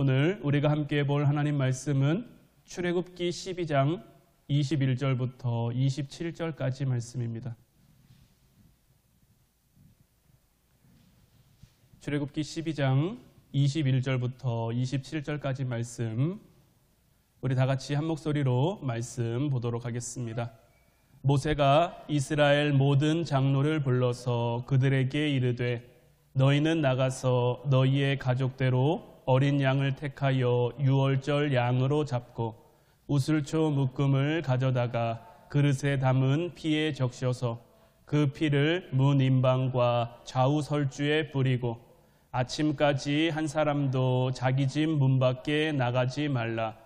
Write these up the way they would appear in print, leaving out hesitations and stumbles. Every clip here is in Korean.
오늘 우리가 함께 볼 하나님 말씀은 출애굽기 12장 21절부터 27절까지 말씀입니다. 출애굽기 12장 21절부터 27절까지 말씀, 우리 다 같이 한 목소리로 말씀 보도록 하겠습니다. 모세가 이스라엘 모든 장로를 불러서 그들에게 이르되 너희는 나가서 너희의 가족대로 어린 양을 택하여 유월절 양으로 잡고 우슬초 묶음을 가져다가 그릇에 담은 피에 적셔서 그 피를 문 임방과 좌우 설주에 뿌리고 아침까지 한 사람도 자기 집 문 밖에 나가지 말라.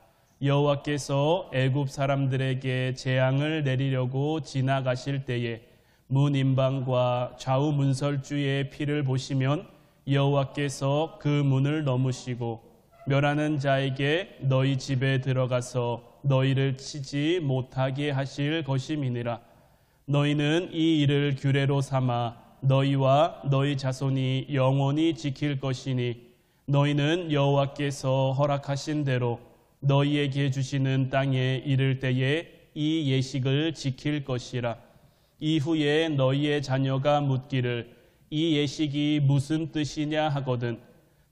여호와께서 애굽 사람들에게 재앙을 내리려고 지나가실 때에 문 임방과 좌우 문설주의 피를 보시면 여호와께서 그 문을 넘으시고 멸하는 자에게 너희 집에 들어가서 너희를 치지 못하게 하실 것임이니라. 너희는 이 일을 규례로 삼아 너희와 너희 자손이 영원히 지킬 것이니 너희는 여호와께서 허락하신 대로 너희에게 주시는 땅에 이를 때에 이 예식을 지킬 것이라. 이후에 너희의 자녀가 묻기를 이 예식이 무슨 뜻이냐 하거든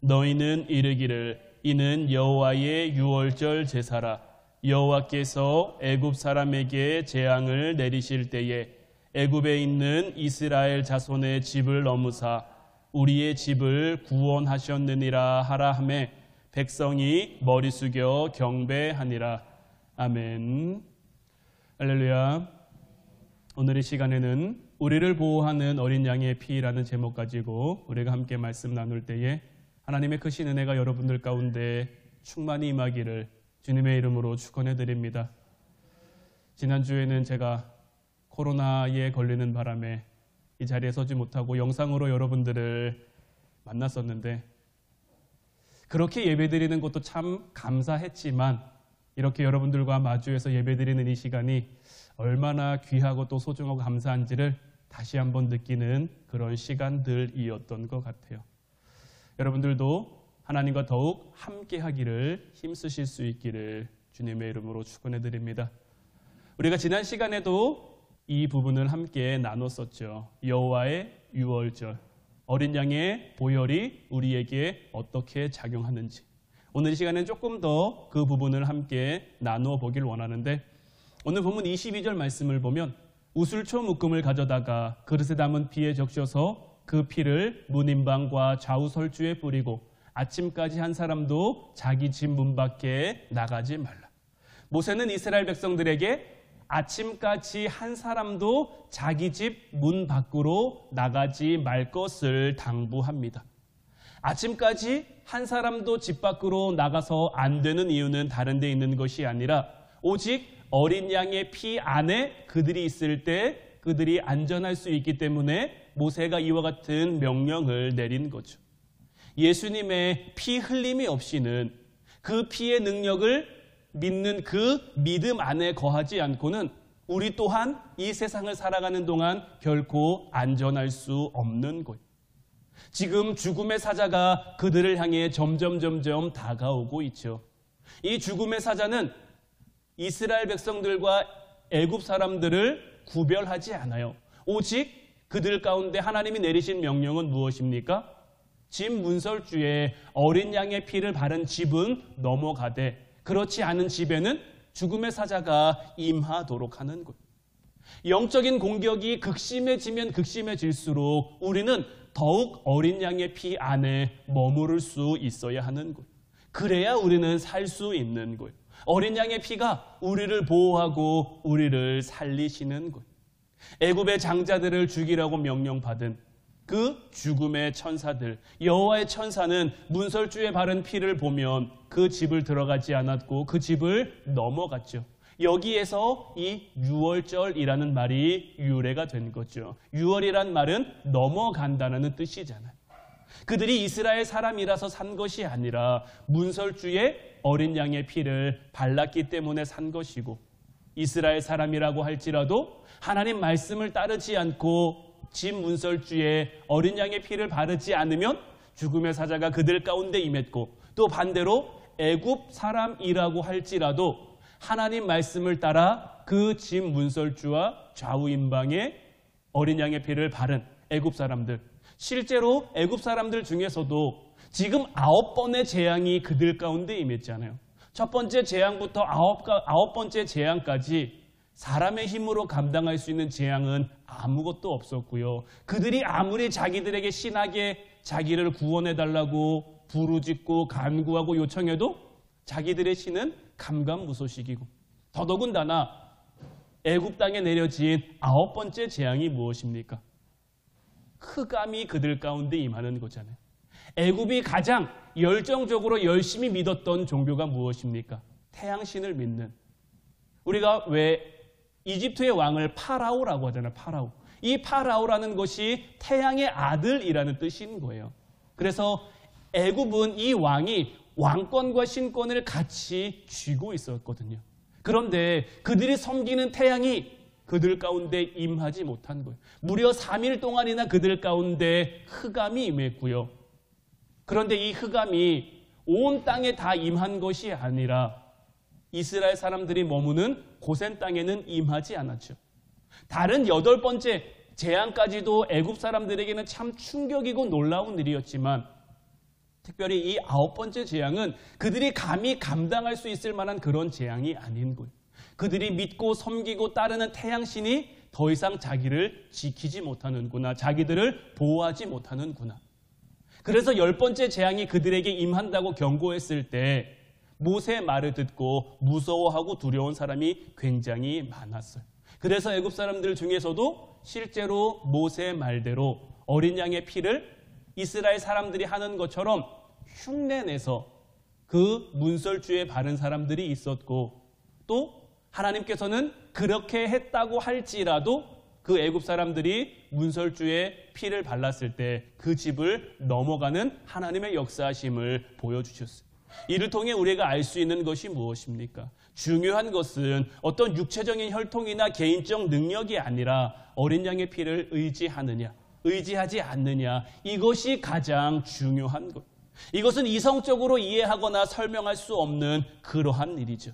너희는 이르기를 이는 여호와의 유월절 제사라. 여호와께서 애굽 사람에게 재앙을 내리실 때에 애굽에 있는 이스라엘 자손의 집을 넘으사 우리의 집을 구원하셨느니라 하라 하매 백성이 머리 숙여 경배하니라. 아멘. 할렐루야. 오늘 이 시간에는 우리를 보호하는 어린 양의 피라는 제목 가지고 우리가 함께 말씀 나눌 때에 하나님의 크신 은혜가 여러분들 가운데 충만히 임하기를 주님의 이름으로 축원해 드립니다. 지난주에는 제가 코로나에 걸리는 바람에 이 자리에 서지 못하고 영상으로 여러분들을 만났었는데 그렇게 예배드리는 것도 참 감사했지만 이렇게 여러분들과 마주해서 예배드리는 이 시간이 얼마나 귀하고 또 소중하고 감사한지를 다시 한번 느끼는 그런 시간들이었던 것 같아요. 여러분들도 하나님과 더욱 함께 하기를 힘쓰실 수 있기를 주님의 이름으로 축원해 드립니다. 우리가 지난 시간에도 이 부분을 함께 나눴었죠. 여호와의 유월절, 어린 양의 보혈이 우리에게 어떻게 작용하는지. 오늘 이 시간에는 조금 더 그 부분을 함께 나누어 보길 원하는데 오늘 본문 22절 말씀을 보면 우슬초 묶음을 가져다가 그릇에 담은 피에 적셔서 그 피를 문 임방과 좌우 설주에 뿌리고 아침까지 한 사람도 자기 집 문 밖에 나가지 말라. 모세는 이스라엘 백성들에게 아침까지 한 사람도 자기 집 문 밖으로 나가지 말 것을 당부합니다. 아침까지 한 사람도 집 밖으로 나가서 안 되는 이유는 다른 데 있는 것이 아니라 오직 어린 양의 피 안에 그들이 있을 때 그들이 안전할 수 있기 때문에 모세가 이와 같은 명령을 내린 거죠. 예수님의 피 흘림이 없이는 그 피의 능력을 믿는 그 믿음 안에 거하지 않고는 우리 또한 이 세상을 살아가는 동안 결코 안전할 수 없는 거예요. 지금 죽음의 사자가 그들을 향해 점점 다가오고 있죠. 이 죽음의 사자는 이스라엘 백성들과 애굽 사람들을 구별하지 않아요. 오직 그들 가운데 하나님이 내리신 명령은 무엇입니까? 집 문설주에 어린 양의 피를 바른 집은 넘어가되 그렇지 않은 집에는 죽음의 사자가 임하도록 하는 것. 영적인 공격이 극심해지면 극심해질수록 우리는 더욱 어린 양의 피 안에 머무를 수 있어야 하는 것. 그래야 우리는 살 수 있는 거예요. 어린 양의 피가 우리를 보호하고 우리를 살리시는 것. 애굽의 장자들을 죽이라고 명령받은 그 죽음의 천사들, 여호와의 천사는 문설주에 바른 피를 보면 그 집을 들어가지 않았고 그 집을 넘어갔죠. 여기에서 이 유월절이라는 말이 유래가 된 거죠. 유월이란 말은 넘어간다는 뜻이잖아요. 그들이 이스라엘 사람이라서 산 것이 아니라 문설주에 어린 양의 피를 발랐기 때문에 산 것이고 이스라엘 사람이라고 할지라도 하나님 말씀을 따르지 않고 집 문설주에 어린 양의 피를 바르지 않으면 죽음의 사자가 그들 가운데 임했고 또 반대로 애굽 사람이라고 할지라도 하나님 말씀을 따라 그 집 문설주와 좌우임방에 어린 양의 피를 바른 애굽 사람들, 실제로 애굽 사람들 중에서도 지금 9번의 재앙이 그들 가운데 임했잖아요. 첫 번째 재앙부터 아홉 번째 재앙까지 사람의 힘으로 감당할 수 있는 재앙은 아무것도 없었고요. 그들이 아무리 자기들에게 신하게 자기를 구원해달라고 부르짖고 간구하고 요청해도 자기들의 신은 감감무소식이고, 더더군다나 애굽 땅에 내려진 9번째 재앙이 무엇입니까? 흑암이 그들 가운데 임하는 거잖아요. 애굽이 가장 열정적으로 열심히 믿었던 종교가 무엇입니까? 태양신을 믿는. 우리가 왜 이집트의 왕을 파라오라고 하잖아요. 파라오. 이 파라오라는 것이 태양의 아들이라는 뜻인 거예요. 그래서 애굽은 이 왕이 왕권과 신권을 같이 쥐고 있었거든요. 그런데 그들이 섬기는 태양이 그들 가운데 임하지 못한 거예요. 무려 3일 동안이나 그들 가운데 흑암이 임했고요. 그런데 이 흑암이 온 땅에 다 임한 것이 아니라 이스라엘 사람들이 머무는 고센 땅에는 임하지 않았죠. 다른 8번째 재앙까지도 애굽 사람들에게는 참 충격이고 놀라운 일이었지만, 특별히 이 9번째 재앙은 그들이 감히 감당할 수 있을 만한 그런 재앙이 아닌 거예요. 그들이 믿고 섬기고 따르는 태양신이 더 이상 자기를 지키지 못하는구나, 자기들을 보호하지 못하는구나. 그래서 10번째 재앙이 그들에게 임한다고 경고했을 때 모세의 말을 듣고 무서워하고 두려운 사람이 굉장히 많았어요. 그래서 애굽 사람들 중에서도 실제로 모세의 말대로 어린 양의 피를 이스라엘 사람들이 하는 것처럼 흉내내서 그 문설주에 바른 사람들이 있었고, 또 하나님께서는 그렇게 했다고 할지라도 그 애굽 사람들이 문설주에 피를 발랐을 때 그 집을 넘어가는 하나님의 역사하심을 보여주셨어요. 이를 통해 우리가 알 수 있는 것이 무엇입니까? 중요한 것은 어떤 육체적인 혈통이나 개인적 능력이 아니라 어린 양의 피를 의지하느냐, 의지하지 않느냐, 이것이 가장 중요한 것. 이것은 이성적으로 이해하거나 설명할 수 없는 그러한 일이죠.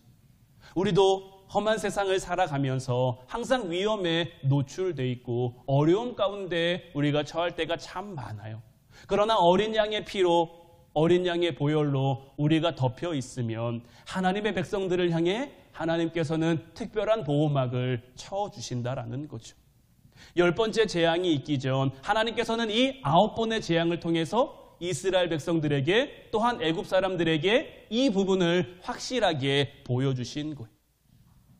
우리도 험한 세상을 살아가면서 항상 위험에 노출돼 있고 어려움 가운데 우리가 처할 때가 참 많아요. 그러나 어린 양의 피로, 어린 양의 보혈로 우리가 덮여 있으면 하나님의 백성들을 향해 하나님께서는 특별한 보호막을 쳐주신다라는 거죠. 10번째 재앙이 있기 전 하나님께서는 이 9번의 재앙을 통해서 이스라엘 백성들에게, 또한 애굽 사람들에게 이 부분을 확실하게 보여주신 거예요.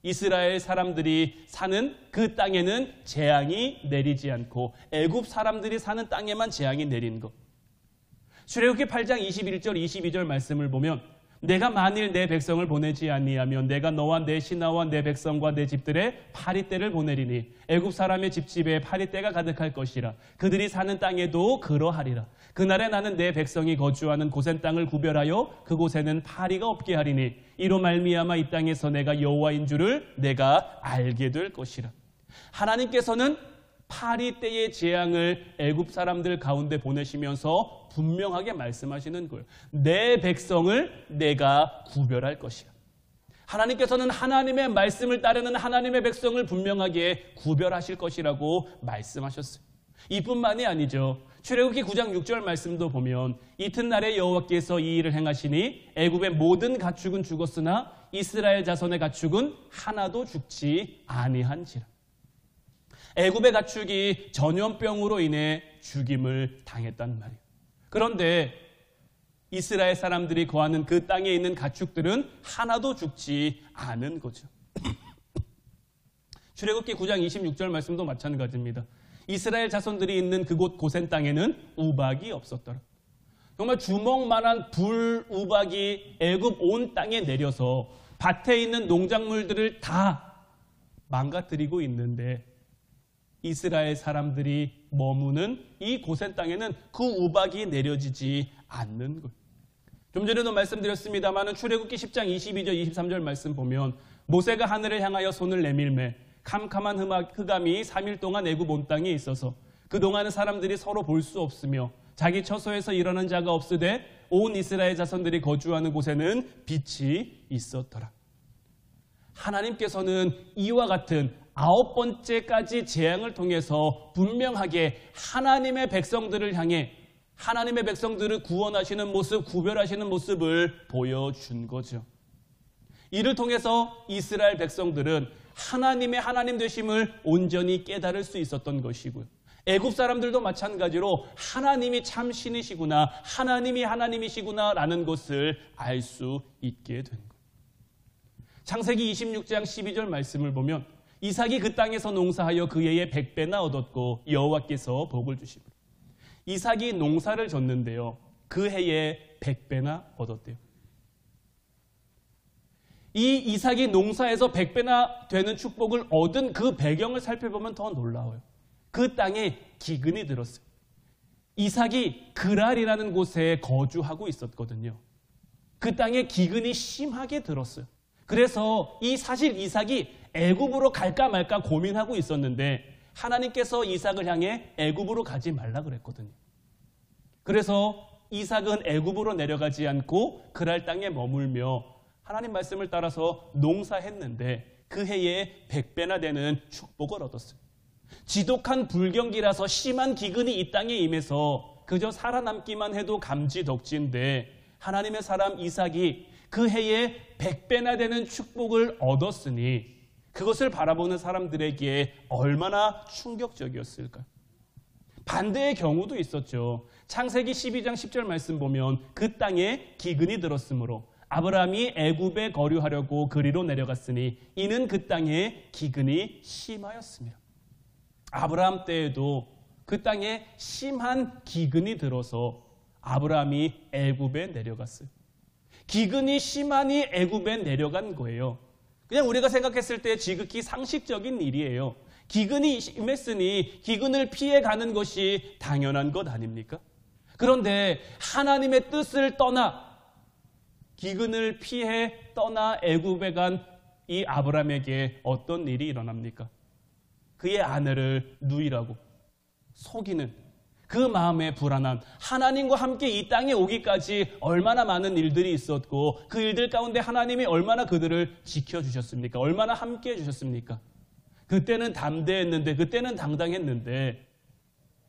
이스라엘 사람들이 사는 그 땅에는 재앙이 내리지 않고 애굽 사람들이 사는 땅에만 재앙이 내린 것. 출애굽기 8장 21절 22절 말씀을 보면, 내가 만일 내 백성을 보내지 아니하면 내가 너와 내 신하와 내 백성과 내 집들에 파리떼를 보내리니 애굽 사람의 집집에 파리떼가 가득할 것이라. 그들이 사는 땅에도 그러하리라. 그날에 나는 내 백성이 거주하는 고센 땅을 구별하여 그곳에는 파리가 없게 하리니 이로 말미암아 이 땅에서 내가 여호와인 줄을 내가 알게 될 것이라. 하나님께서는 파리떼의 재앙을 애굽 사람들 가운데 보내시면서 분명하게 말씀하시는 거예요. 내 백성을 내가 구별할 것이야. 하나님께서는 하나님의 말씀을 따르는 하나님의 백성을 분명하게 구별하실 것이라고 말씀하셨어요. 이뿐만이 아니죠. 출애굽기 9장 6절 말씀도 보면, 이튿날에 여호와께서 이 일을 행하시니 애굽의 모든 가축은 죽었으나 이스라엘 자손의 가축은 하나도 죽지 아니한지라. 애굽의 가축이 전염병으로 인해 죽임을 당했단 말이에요. 그런데 이스라엘 사람들이 거하는 그 땅에 있는 가축들은 하나도 죽지 않은 거죠. 출애굽기 9장 26절 말씀도 마찬가지입니다. 이스라엘 자손들이 있는 그곳 고센 땅에는 우박이 없었더라. 정말 주먹만한 불 우박이 애굽 온 땅에 내려서 밭에 있는 농작물들을 다 망가뜨리고 있는데, 이스라엘 사람들이 머무는 이 고센 땅에는 그 우박이 내려지지 않는 것. 좀 전에도 말씀드렸습니다만 출애굽기 10장 22절 23절 말씀 보면, 모세가 하늘을 향하여 손을 내밀매 캄캄한 흑암이 3일 동안 애굽 온 땅에 있어서 그동안은 사람들이 서로 볼 수 없으며 자기 처소에서 일어난 자가 없으되 온 이스라엘 자손들이 거주하는 곳에는 빛이 있었더라. 하나님께서는 이와 같은 9번째까지 재앙을 통해서 분명하게 하나님의 백성들을 향해 하나님의 백성들을 구원하시는 모습, 구별하시는 모습을 보여준 거죠. 이를 통해서 이스라엘 백성들은 하나님의 하나님 되심을 온전히 깨달을 수 있었던 것이고요. 애굽 사람들도 마찬가지로 하나님이 참 신이시구나, 하나님이 하나님이시구나 라는 것을 알 수 있게 된 거예요. 창세기 26장 12절 말씀을 보면 이삭이 그 땅에서 농사하여 그 해에 100배나 얻었고 여호와께서 복을 주시고, 이삭이 농사를 졌는데요, 그 해에 100배나 얻었대요. 이 이삭이 농사에서 100배나 되는 축복을 얻은 그 배경을 살펴보면 더 놀라워요. 그 땅에 기근이 들었어요. 이삭이 그랄이라는 곳에 거주하고 있었거든요. 그 땅에 기근이 심하게 들었어요. 그래서 사실 이삭이 애굽으로 갈까 말까 고민하고 있었는데 하나님께서 이삭을 향해 애굽으로 가지 말라 그랬거든요. 그래서 이삭은 애굽으로 내려가지 않고 그랄 땅에 머물며 하나님 말씀을 따라서 농사했는데 그 해에 100배나 되는 축복을 얻었어요. 지독한 불경기라서 심한 기근이 이 땅에 임해서 그저 살아남기만 해도 감지덕지인데 하나님의 사람 이삭이 그 해에 100배나 되는 축복을 얻었으니 그것을 바라보는 사람들에게 얼마나 충격적이었을까요? 반대의 경우도 있었죠. 창세기 12장 10절 말씀 보면 그 땅에 기근이 들었으므로 아브라함이 애굽에 거류하려고 그리로 내려갔으니 이는 그 땅에 기근이 심하였습니다. 아브라함 때에도 그 땅에 심한 기근이 들어서 아브라함이 애굽에 내려갔어요. 기근이 심하니 애굽에 내려간 거예요. 그냥 우리가 생각했을 때 지극히 상식적인 일이에요. 기근이 심했으니 기근을 피해가는 것이 당연한 것 아닙니까? 그런데 하나님의 뜻을 떠나 기근을 피해 떠나 애굽에 간 이 아브라함에게 어떤 일이 일어납니까? 그의 아내를 누이라고 속이는 그 마음의 불안함, 하나님과 함께 이 땅에 오기까지 얼마나 많은 일들이 있었고 그 일들 가운데 하나님이 얼마나 그들을 지켜주셨습니까? 얼마나 함께 해주셨습니까? 그때는 담대했는데, 그때는 당당했는데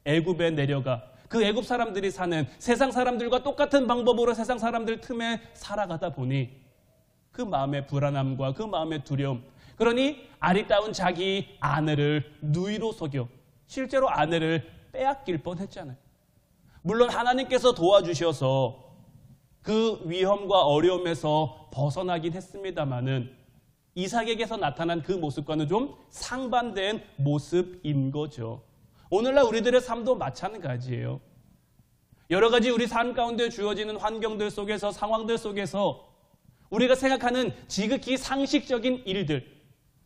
애굽에 내려가 그 애굽 사람들이 사는 세상 사람들과 똑같은 방법으로 세상 사람들 틈에 살아가다 보니 그 마음의 불안함과 그 마음의 두려움, 그러니 아리따운 자기 아내를 누이로 속여 실제로 아내를 빼앗길 뻔했잖아요. 물론 하나님께서 도와주셔서 그 위험과 어려움에서 벗어나긴 했습니다마는 이삭에게서 나타난 그 모습과는 좀 상반된 모습인 거죠. 오늘날 우리들의 삶도 마찬가지예요. 여러 가지 우리 삶 가운데 주어지는 환경들 속에서, 상황들 속에서 우리가 생각하는 지극히 상식적인 일들,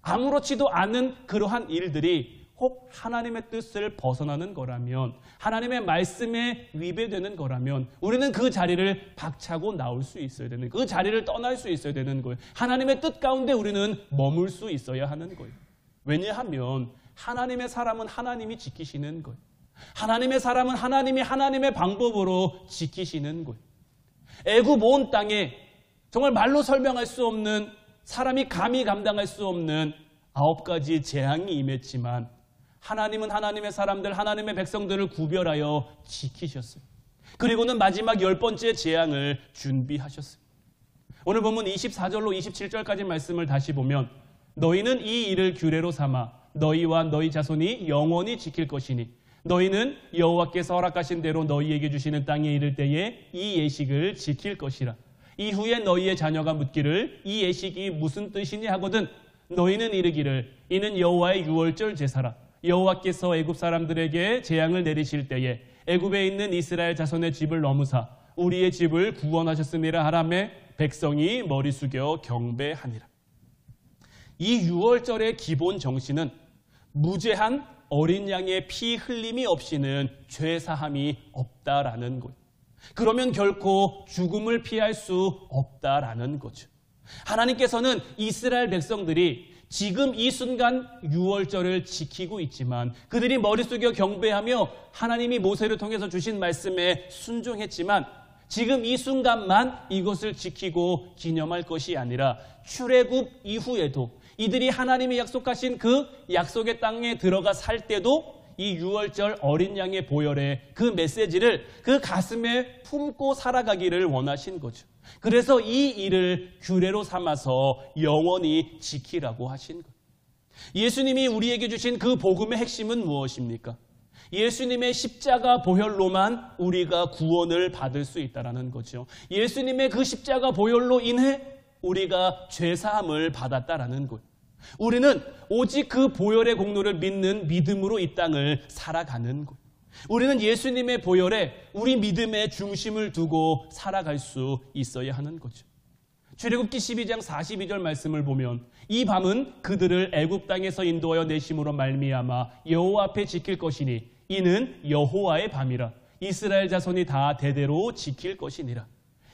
아무렇지도 않은 그러한 일들이 혹 하나님의 뜻을 벗어나는 거라면, 하나님의 말씀에 위배되는 거라면 우리는 그 자리를 박차고 나올 수 있어야 되는, 그 자리를 떠날 수 있어야 되는 거예요. 하나님의 뜻 가운데 우리는 머물 수 있어야 하는 거예요. 왜냐하면 하나님의 사람은 하나님이 지키시는 거예요. 하나님의 사람은 하나님이 하나님의 방법으로 지키시는 거예요. 애굽 온 땅에 정말 말로 설명할 수 없는, 사람이 감히 감당할 수 없는 9가지 재앙이 임했지만 하나님은 하나님의 사람들, 하나님의 백성들을 구별하여 지키셨어요. 그리고는 마지막 10번째 재앙을 준비하셨어요. 오늘 본문 24절로 27절까지 말씀을 다시 보면 너희는 이 일을 규례로 삼아 너희와 너희 자손이 영원히 지킬 것이니 너희는 여호와께서 허락하신 대로 너희에게 주시는 땅에 이를 때에 이 예식을 지킬 것이라. 이후에 너희의 자녀가 묻기를 이 예식이 무슨 뜻이니 하거든 너희는 이르기를 이는 여호와의 유월절 제사라. 여호와께서 애굽 사람들에게 재앙을 내리실 때에 애굽에 있는 이스라엘 자손의 집을 넘으사 우리의 집을 구원하셨음이라 하라매 백성이 머리 숙여 경배하니라. 이 유월절의 기본 정신은 무죄한 어린 양의 피 흘림이 없이는 죄 사함이 없다라는 것. 그러면 결코 죽음을 피할 수 없다라는 거죠. 하나님께서는 이스라엘 백성들이 지금 이 순간 유월절을 지키고 있지만 그들이 머리 숙여 경배하며 하나님이 모세를 통해서 주신 말씀에 순종했지만 지금 이 순간만 이것을 지키고 기념할 것이 아니라 출애굽 이후에도 이들이 하나님이 약속하신 그 약속의 땅에 들어가 살 때도 이 유월절 어린 양의 보혈의 그 메시지를 그 가슴에 품고 살아가기를 원하신 거죠. 그래서 이 일을 규례로 삼아서 영원히 지키라고 하신 거예요. 예수님이 우리에게 주신 그 복음의 핵심은 무엇입니까? 예수님의 십자가 보혈로만 우리가 구원을 받을 수 있다는 거죠. 예수님의 그 십자가 보혈로 인해 우리가 죄사함을 받았다라는 것. 우리는 오직 그 보혈의 공로를 믿는 믿음으로 이 땅을 살아가는 것. 우리는 예수님의 보혈에 우리 믿음의 중심을 두고 살아갈 수 있어야 하는 거죠. 출애굽기 12장 42절 말씀을 보면 이 밤은 그들을 애굽 땅에서 인도하여 내심으로 말미암아 여호와 앞에 지킬 것이니 이는 여호와의 밤이라 이스라엘 자손이 다 대대로 지킬 것이니라.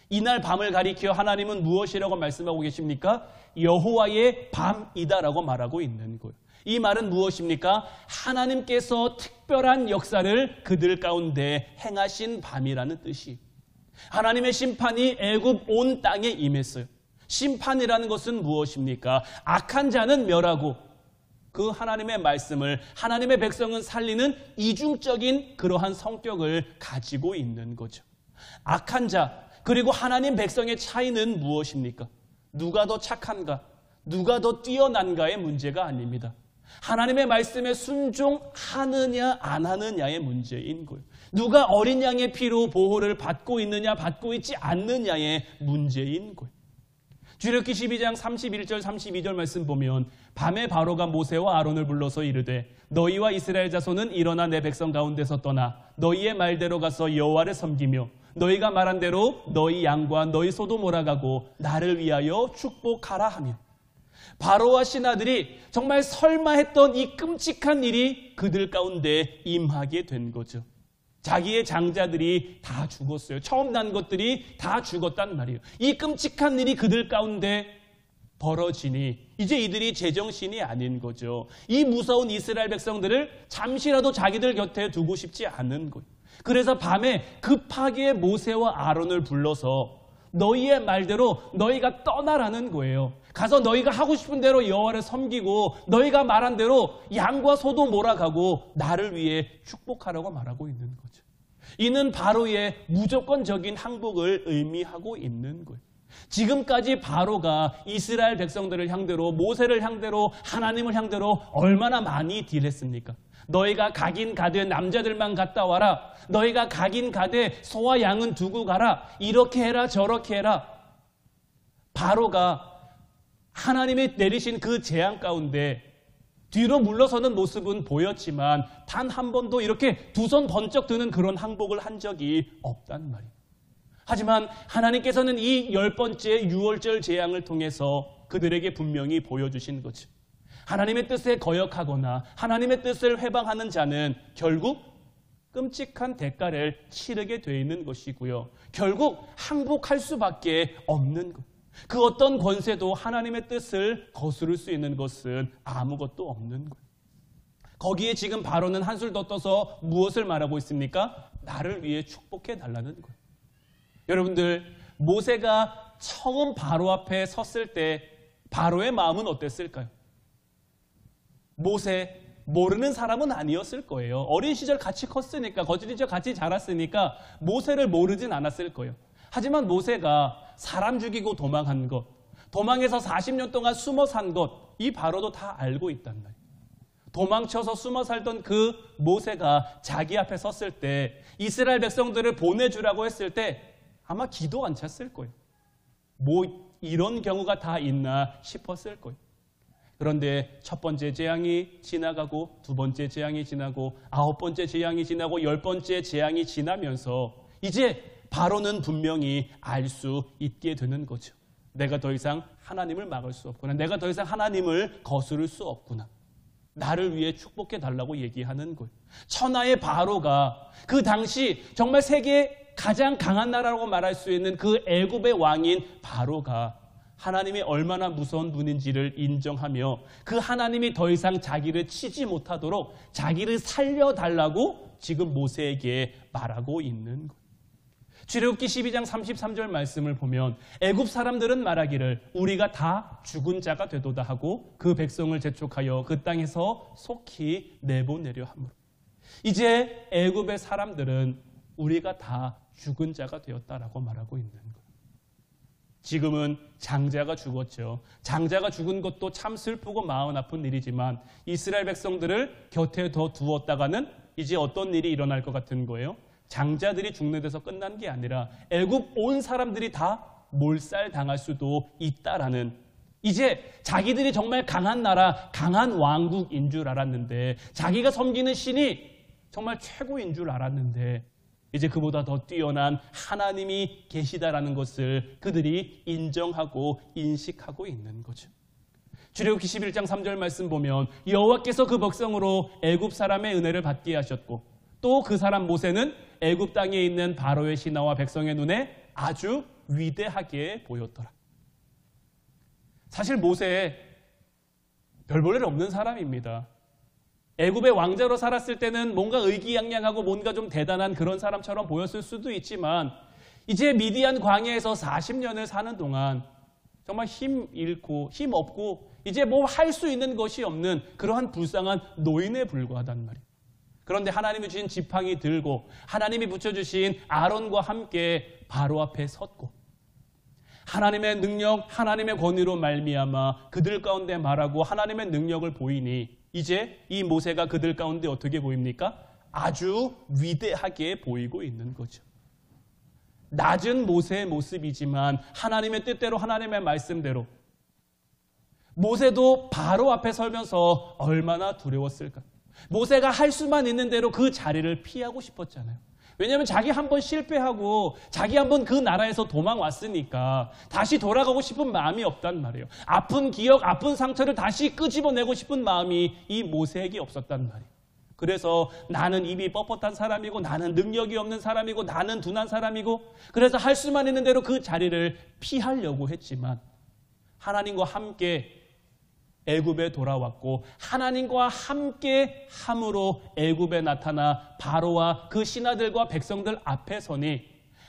이날 밤을 가리켜 하나님은 무엇이라고 말씀하고 계십니까? 여호와의 밤이다라고 말하고 있는 거예요. 이 말은 무엇입니까? 하나님께서 특별한 역사를 그들 가운데 행하신 밤이라는 뜻이에요. 하나님의 심판이 애굽 온 땅에 임했어요. 심판이라는 것은 무엇입니까? 악한 자는 멸하고 그 하나님의 말씀을 하나님의 백성은 살리는 이중적인 그러한 성격을 가지고 있는 거죠. 악한 자 그리고 하나님 백성의 차이는 무엇입니까? 누가 더 착한가? 누가 더 뛰어난가의 문제가 아닙니다. 하나님의 말씀에 순종하느냐 안 하느냐의 문제인 거예요. 누가 어린 양의 피로 보호를 받고 있느냐 받고 있지 않느냐의 문제인 거예요. 출애굽기 12장 31절 32절 말씀 보면 밤에 바로가 모세와 아론을 불러서 이르되 너희와 이스라엘 자손은 일어나 내 백성 가운데서 떠나 너희의 말대로 가서 여호와를 섬기며 너희가 말한 대로 너희 양과 너희 소도 몰아가고 나를 위하여 축복하라 하며 바로와 신하들이 정말 설마 했던 이 끔찍한 일이 그들 가운데 임하게 된 거죠. 자기의 장자들이 다 죽었어요. 처음 난 것들이 다 죽었단 말이에요. 이 끔찍한 일이 그들 가운데 벌어지니 이제 이들이 제정신이 아닌 거죠. 이 무서운 이스라엘 백성들을 잠시라도 자기들 곁에 두고 싶지 않은 거예요. 그래서 밤에 급하게 모세와 아론을 불러서 너희의 말대로 너희가 떠나라는 거예요. 가서 너희가 하고 싶은 대로 여호와를 섬기고 너희가 말한 대로 양과 소도 몰아가고 나를 위해 축복하라고 말하고 있는 거죠. 이는 바로의 무조건적인 항복을 의미하고 있는 거예요. 지금까지 바로가 이스라엘 백성들을 향대로 모세를 향대로 하나님을 향대로 얼마나 많이 딜했습니까? 너희가 가긴 가되 남자들만 갔다 와라. 너희가 가긴 가되 소와 양은 두고 가라. 이렇게 해라 저렇게 해라. 바로가 하나님이 내리신 그 재앙 가운데 뒤로 물러서는 모습은 보였지만 단 한 번도 이렇게 두 손 번쩍 드는 그런 항복을 한 적이 없단 말이에요. 하지만 하나님께서는 이 10번째 유월절 재앙을 통해서 그들에게 분명히 보여주신 거죠. 하나님의 뜻에 거역하거나 하나님의 뜻을 회방하는 자는 결국 끔찍한 대가를 치르게 돼 있는 것이고요. 결국 항복할 수밖에 없는 것. 그 어떤 권세도 하나님의 뜻을 거스를 수 있는 것은 아무것도 없는 거예요. 거기에 지금 바로는 한술 더 떠서 무엇을 말하고 있습니까? 나를 위해 축복해 달라는 거예요. 여러분들, 모세가 처음 바로 앞에 섰을 때 바로의 마음은 어땠을까요? 모세, 모르는 사람은 아니었을 거예요. 어린 시절 같이 컸으니까, 거짓이죠 같이 자랐으니까 모세를 모르진 않았을 거예요. 하지만 모세가 사람 죽이고 도망한 것, 도망해서 40년 동안 숨어 산 것, 이 바로도 다 알고 있단 말이에요. 도망쳐서 숨어 살던 그 모세가 자기 앞에 섰을 때 이스라엘 백성들을 보내주라고 했을 때 아마 기도 안 찼을 거예요. 뭐 이런 경우가 다 있나 싶었을 거예요. 그런데 첫 번째 재앙이 지나가고 두 번째 재앙이 지나고 9번째 재앙이 지나고 10번째 재앙이 지나면서 이제 바로는 분명히 알 수 있게 되는 거죠. 내가 더 이상 하나님을 막을 수 없구나. 내가 더 이상 하나님을 거스를 수 없구나. 나를 위해 축복해 달라고 얘기하는 거예요. 천하의 바로가 그 당시 정말 세계 가장 강한 나라라고 말할 수 있는 그 애굽의 왕인 바로가 하나님이 얼마나 무서운 분인지를 인정하며 그 하나님이 더 이상 자기를 치지 못하도록 자기를 살려달라고 지금 모세에게 말하고 있는 거예요. 출애굽기 12장 33절 말씀을 보면 애굽 사람들은 말하기를 우리가 다 죽은 자가 되도다 하고 그 백성을 재촉하여 그 땅에서 속히 내보내려 함으로. 이제 애굽의 사람들은 우리가 다 죽은 자가 되었다라고 말하고 있는 거예요. 지금은 장자가 죽었죠. 장자가 죽은 것도 참 슬프고 마음 아픈 일이지만 이스라엘 백성들을 곁에 더 두었다가는 이제 어떤 일이 일어날 것 같은 거예요? 장자들이 죽는 데서 끝난 게 아니라 애굽 온 사람들이 다 몰살당할 수도 있다라는, 이제 자기들이 정말 강한 나라, 강한 왕국인 줄 알았는데, 자기가 섬기는 신이 정말 최고인 줄 알았는데 이제 그보다 더 뛰어난 하나님이 계시다라는 것을 그들이 인정하고 인식하고 있는 거죠. 출애굽기 11장 3절 말씀 보면 여호와께서 그 백성으로 애굽 사람의 은혜를 받게 하셨고 또 그 사람 모세는 애굽 땅에 있는 바로의 신하와 백성의 눈에 아주 위대하게 보였더라. 사실 모세 별 볼 일 없는 사람입니다. 애굽의 왕자로 살았을 때는 뭔가 의기양양하고 뭔가 좀 대단한 그런 사람처럼 보였을 수도 있지만 이제 미디안 광야에서 40년을 사는 동안 정말 힘 잃고 힘 없고 이제 뭐 할 수 있는 것이 없는 그러한 불쌍한 노인에 불과하단 말이에요. 그런데 하나님이 주신 지팡이 들고 하나님이 붙여주신 아론과 함께 바로 앞에 섰고 하나님의 능력, 하나님의 권위로 말미암아 그들 가운데 말하고 하나님의 능력을 보이니 이제 이 모세가 그들 가운데 어떻게 보입니까? 아주 위대하게 보이고 있는 거죠. 낮은 모세의 모습이지만 하나님의 뜻대로 하나님의 말씀대로 모세도 바로 앞에 서면서 얼마나 두려웠을까. 모세가 할 수만 있는 대로 그 자리를 피하고 싶었잖아요. 왜냐하면 자기 한번 실패하고 자기 한번 그 나라에서 도망왔으니까 다시 돌아가고 싶은 마음이 없단 말이에요. 아픈 기억, 아픈 상처를 다시 끄집어내고 싶은 마음이 이 모세에게 없었단 말이에요. 그래서 나는 입이 뻣뻣한 사람이고 나는 능력이 없는 사람이고 나는 둔한 사람이고 그래서 할 수만 있는 대로 그 자리를 피하려고 했지만 하나님과 함께 애굽에 돌아왔고 하나님과 함께 함으로 애굽에 나타나 바로와 그 신하들과 백성들 앞에 서니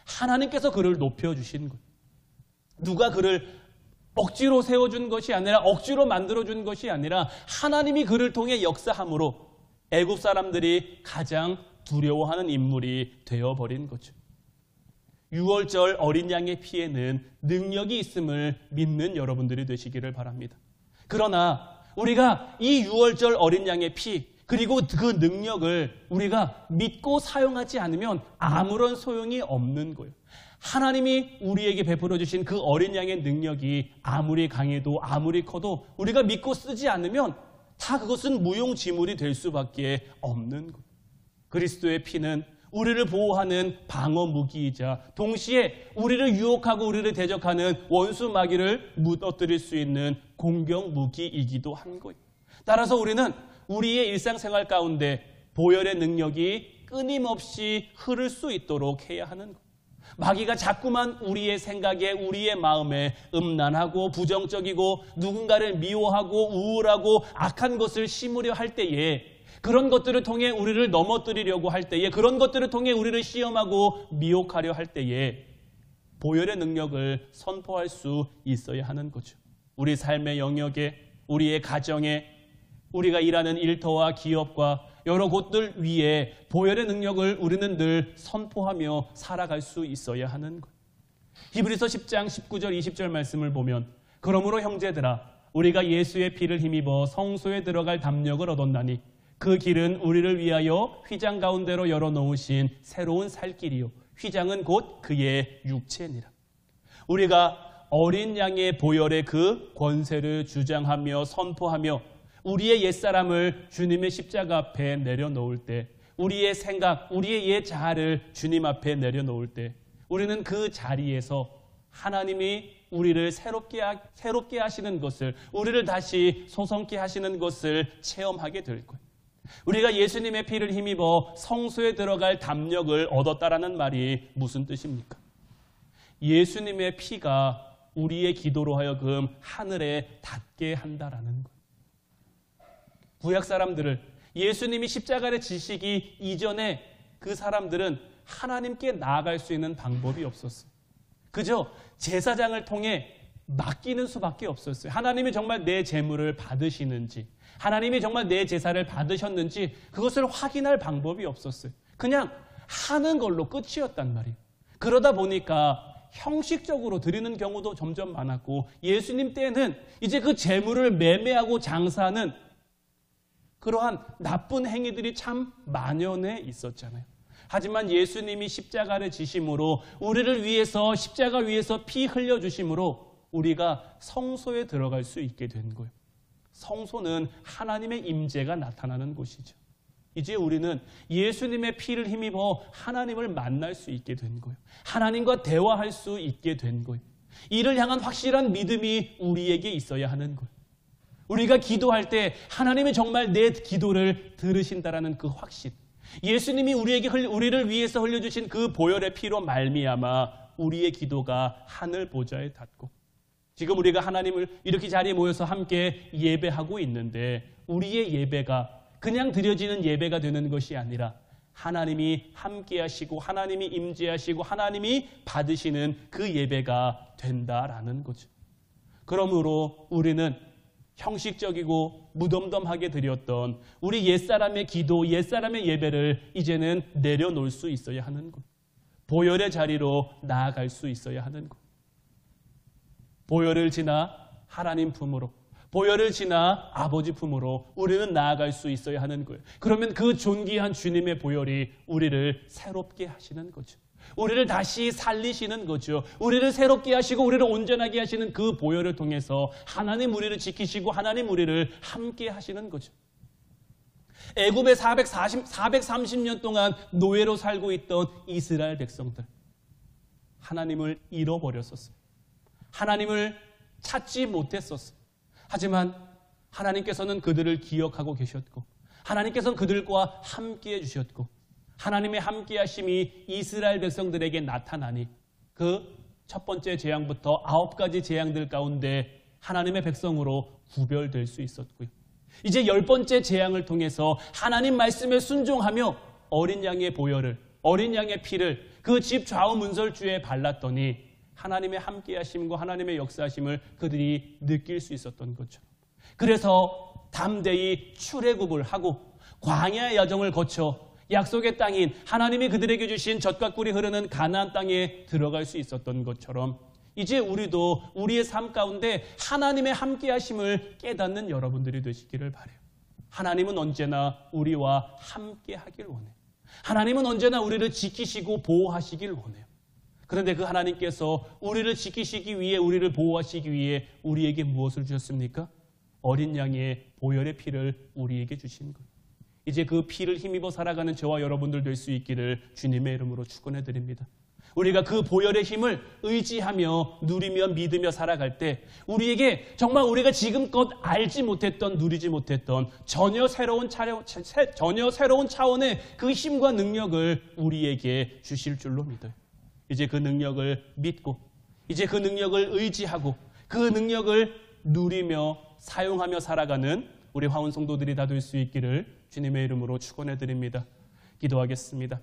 하나님께서 그를 높여주신 거예요. 누가 그를 억지로 세워준 것이 아니라 억지로 만들어준 것이 아니라 하나님이 그를 통해 역사함으로 애굽 사람들이 가장 두려워하는 인물이 되어버린 거죠. 6월절 어린 양의 피에는 능력이 있음을 믿는 여러분들이 되시기를 바랍니다. 그러나 우리가 이 6월절 어린 양의 피 그리고 그 능력을 우리가 믿고 사용하지 않으면 아무런 소용이 없는 거예요. 하나님이 우리에게 베풀어 주신 그 어린 양의 능력이 아무리 강해도 아무리 커도 우리가 믿고 쓰지 않으면 다 그것은 무용지물이 될 수밖에 없는 거예요. 그리스도의 피는 우리를 보호하는 방어 무기이자 동시에 우리를 유혹하고 우리를 대적하는 원수 마귀를 무너뜨릴 수 있는 공격 무기이기도 한 거예요. 따라서 우리는 우리의 일상생활 가운데 보혈의 능력이 끊임없이 흐를 수 있도록 해야 하는 거예요. 마귀가 자꾸만 우리의 생각에 우리의 마음에 음란하고 부정적이고 누군가를 미워하고 우울하고 악한 것을 심으려 할 때에 그런 것들을 통해 우리를 넘어뜨리려고 할 때에 그런 것들을 통해 우리를 시험하고 미혹하려 할 때에 보혈의 능력을 선포할 수 있어야 하는 거죠. 우리 삶의 영역에 우리의 가정에 우리가 일하는 일터와 기업과 여러 곳들 위에 보혈의 능력을 우리는 늘 선포하며 살아갈 수 있어야 하는 것. 히브리서 10장 19절 20절 말씀을 보면 그러므로 형제들아 우리가 예수의 피를 힘입어 성소에 들어갈 담력을 얻었나니 그 길은 우리를 위하여 휘장 가운데로 열어놓으신 새로운 살 길이요 휘장은 곧 그의 육체니라. 우리가 어린 양의 보혈의 그 권세를 주장하며 선포하며 우리의 옛사람을 주님의 십자가 앞에 내려놓을 때 우리의 생각, 우리의 옛 자아를 주님 앞에 내려놓을 때 우리는 그 자리에서 하나님이 우리를 새롭게 하시는 것을 우리를 다시 소성케 하시는 것을 체험하게 될 거예요. 우리가 예수님의 피를 힘입어 성소에 들어갈 담력을 얻었다라는 말이 무슨 뜻입니까? 예수님의 피가 우리의 기도로 하여금 하늘에 닿게 한다라는 거예요. 구약 사람들을 예수님이 십자가를 지시기 이전에 그 사람들은 하나님께 나아갈 수 있는 방법이 없었어요. 그저 제사장을 통해 맡기는 수밖에 없었어요. 하나님이 정말 내 재물을 받으시는지, 하나님이 정말 내 제사를 받으셨는지 그것을 확인할 방법이 없었어요. 그냥 하는 걸로 끝이었단 말이에요. 그러다 보니까 형식적으로 드리는 경우도 점점 많았고, 예수님 때는 이제 그 재물을 매매하고 장사하는 그러한 나쁜 행위들이 참 만연해 있었잖아요. 하지만 예수님이 십자가를 지심으로, 우리를 위해서 십자가 위에서 피 흘려주심으로 우리가 성소에 들어갈 수 있게 된 거예요. 성소는 하나님의 임재가 나타나는 곳이죠. 이제 우리는 예수님의 피를 힘입어 하나님을 만날 수 있게 된 거예요. 하나님과 대화할 수 있게 된 거예요. 이를 향한 확실한 믿음이 우리에게 있어야 하는 거예요. 우리가 기도할 때 하나님이 정말 내 기도를 들으신다라는 그 확신, 예수님이 우리를 위해서 흘려주신 그 보혈의 피로 말미암아 우리의 기도가 하늘 보좌에 닿고, 지금 우리가 하나님을 이렇게 자리에 모여서 함께 예배하고 있는데, 우리의 예배가 그냥 드려지는 예배가 되는 것이 아니라 하나님이 함께 하시고 하나님이 임재하시고 하나님이 받으시는 그 예배가 된다라는 거죠. 그러므로 우리는 형식적이고 무덤덤하게 드렸던 우리 옛사람의 기도, 옛사람의 예배를 이제는 내려놓을 수 있어야 하는 것. 보혈의 자리로 나아갈 수 있어야 하는 것. 보혈을 지나 하나님 품으로, 보혈을 지나 아버지 품으로 우리는 나아갈 수 있어야 하는 거예요. 그러면 그 존귀한 주님의 보혈이 우리를 새롭게 하시는 거죠. 우리를 다시 살리시는 거죠. 우리를 새롭게 하시고 우리를 온전하게 하시는 그 보혈을 통해서 하나님 우리를 지키시고 하나님 우리를 함께 하시는 거죠. 애굽에 430년 동안 노예로 살고 있던 이스라엘 백성들, 하나님을 잃어버렸었어요. 하나님을 찾지 못했었어요. 하지만 하나님께서는 그들을 기억하고 계셨고, 하나님께서는 그들과 함께 해주셨고, 하나님의 함께 하심이 이스라엘 백성들에게 나타나니 그 첫 번째 재앙부터 9가지 재앙들 가운데 하나님의 백성으로 구별될 수 있었고요. 이제 10번째 재앙을 통해서 하나님 말씀에 순종하며 어린 양의 보혈을, 어린 양의 피를 그 집 좌우 문설주에 발랐더니 하나님의 함께 하심과 하나님의 역사하심을 그들이 느낄 수 있었던 것처럼, 그래서 담대히 출애굽을 하고 광야의 여정을 거쳐 약속의 땅인 하나님이 그들에게 주신 젖과 꿀이 흐르는 가나안 땅에 들어갈 수 있었던 것처럼, 이제 우리도 우리의 삶 가운데 하나님의 함께 하심을 깨닫는 여러분들이 되시기를 바라요. 하나님은 언제나 우리와 함께 하길 원해요. 하나님은 언제나 우리를 지키시고 보호하시길 원해요. 그런데 그 하나님께서 우리를 지키시기 위해, 우리를 보호하시기 위해 우리에게 무엇을 주셨습니까? 어린 양의 보혈의 피를 우리에게 주신 것. 이제 그 피를 힘입어 살아가는 저와 여러분들 될 수 있기를 주님의 이름으로 축원해 드립니다. 우리가 그 보혈의 힘을 의지하며 누리며 믿으며 살아갈 때 우리에게 정말 우리가 지금껏 알지 못했던, 누리지 못했던 전혀 새로운 차원의 그 힘과 능력을 우리에게 주실 줄로 믿어요. 이제 그 능력을 믿고, 이제 그 능력을 의지하고, 그 능력을 누리며 사용하며 살아가는 우리 화운 성도들이 다 될 수 있기를 주님의 이름으로 축원해 드립니다. 기도하겠습니다.